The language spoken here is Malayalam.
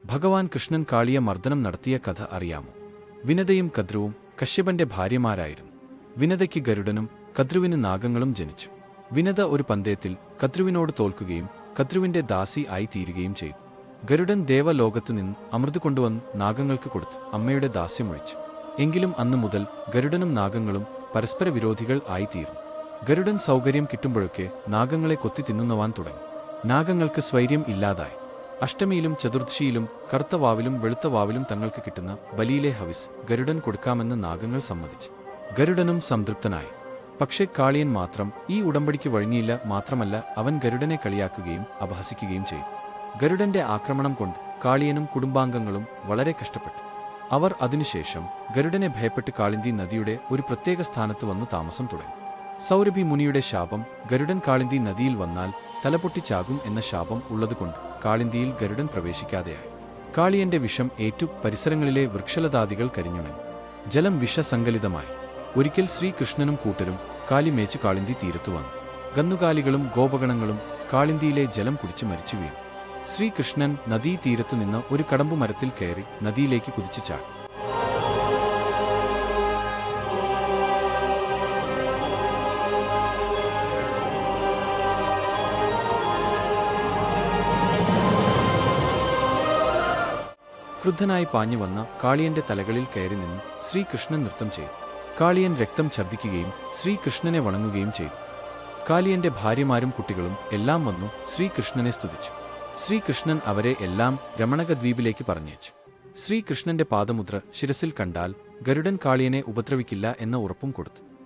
ഭഗവാൻ കൃഷ്ണൻ കാളിയ മർദ്ദനം നടത്തിയ കഥ അറിയാമോ? വിനതയും കദ്രുവും കശ്യപന്റെ ഭാര്യമാരായിരുന്നു. വിനതയ്ക്ക് ഗരുഡനും കദ്രുവിന് നാഗങ്ങളും ജനിച്ചു. വിനത ഒരു പന്തയത്തിൽ കദ്രുവിനോട് തോൽക്കുകയും കദ്രുവിന്റെ ദാസി ആയി തീരുകയും ചെയ്തു. ഗരുഡൻ ദേവലോകത്ത് നിന്ന് അമൃത് കൊണ്ടുവന്ന് നാഗങ്ങൾക്ക് കൊടുത്ത് അമ്മയുടെ ദാസ്യമൊഴിച്ചു. എങ്കിലും അന്നു മുതൽ ഗരുഡനും നാഗങ്ങളും പരസ്പര വിരോധികൾ ആയിത്തീർന്നു. ഗരുഡൻ സൗകര്യം കിട്ടുമ്പോഴൊക്കെ നാഗങ്ങളെ കൊത്തി തിന്നുന്നവാൻ തുടങ്ങി. നാഗങ്ങൾക്ക് സ്വൈര്യം ഇല്ലാതായി. അഷ്ടമിയിലും ചതുർദശിയിലും കറുത്ത വാവിലും വെളുത്ത വാവിലും തങ്ങൾക്ക് കിട്ടുന്ന ബലിയിലെ ഹവിസ് ഗരുഡൻ കൊടുക്കാമെന്ന് നാഗങ്ങൾ സമ്മതിച്ചു. ഗരുഡനും സംതൃപ്തനായി. പക്ഷേ കാളിയൻ മാത്രം ഈ ഉടമ്പടിക്ക് വഴങ്ങിയില്ല. മാത്രമല്ല, അവൻ ഗരുഡനെ കളിയാക്കുകയും അപഹസിക്കുകയും ചെയ്തു. ഗരുഡന്റെ ആക്രമണം കൊണ്ട് കാളിയനും കുടുംബാംഗങ്ങളും വളരെ കഷ്ടപ്പെട്ടു. അവർ അതിനുശേഷം ഗരുഡനെ ഭയപ്പെട്ട് കാളിന്തി നദിയുടെ ഒരു പ്രത്യേക സ്ഥാനത്ത് വന്നു താമസം തുടങ്ങി. സൗരഭി മുനിയുടെ ശാപം ഗരുഡൻ കാളിന്തി നദിയിൽ വന്നാൽ തലപൊട്ടിച്ചാകും എന്ന ശാപം ഉള്ളതുകൊണ്ട് കാളിന്തിയിൽ ഗരുഡൻ പ്രവേശിക്കാതെയായി. കാളിയന്റെ വിഷം ഏറ്റു പരിസരങ്ങളിലെ വൃക്ഷലതാദികൾ കരിഞ്ഞുണങ്ങി. ജലം വിഷസങ്കലിതമായി. ഒരിക്കൽ ശ്രീകൃഷ്ണനും കൂട്ടരും കാലി മേച്ച് കാളിന്തി തീരത്തു വന്നു. കന്നുകാലികളും ഗോപഗണങ്ങളും കാളിന്തിയിലെ ജലം കുടിച്ച് മരിച്ചു വീണു. ശ്രീകൃഷ്ണൻ നദീതീരത്തു നിന്ന് ഒരു കടമ്പുമരത്തിൽ കയറി നദിയിലേക്ക് കുതിച്ചു ചാടി. ക്രുദ്ധനായി പാഞ്ഞു വന്ന കാളിയന്റെ തലകളിൽ കയറി നിന്ന് ശ്രീകൃഷ്ണൻ നൃത്തം ചെയ്തു. കാളിയൻ രക്തം ഛർദ്ദിക്കുകയും ശ്രീകൃഷ്ണനെ വണങ്ങുകയും ചെയ്തു. കാളിയന്റെ ഭാര്യമാരും കുട്ടികളും എല്ലാം വന്നു ശ്രീകൃഷ്ണനെ സ്തുതിച്ചു. ശ്രീകൃഷ്ണൻ അവരെ എല്ലാം രമണകദ്വീപിലേക്ക് പറഞ്ഞയച്ചു. ശ്രീകൃഷ്ണന്റെ പാദമുദ്ര ശിരസിൽ കണ്ടാൽ ഗരുഡൻ കാളിയനെ ഉപദ്രവിക്കില്ല എന്ന ഉറപ്പും കൊടുത്തു.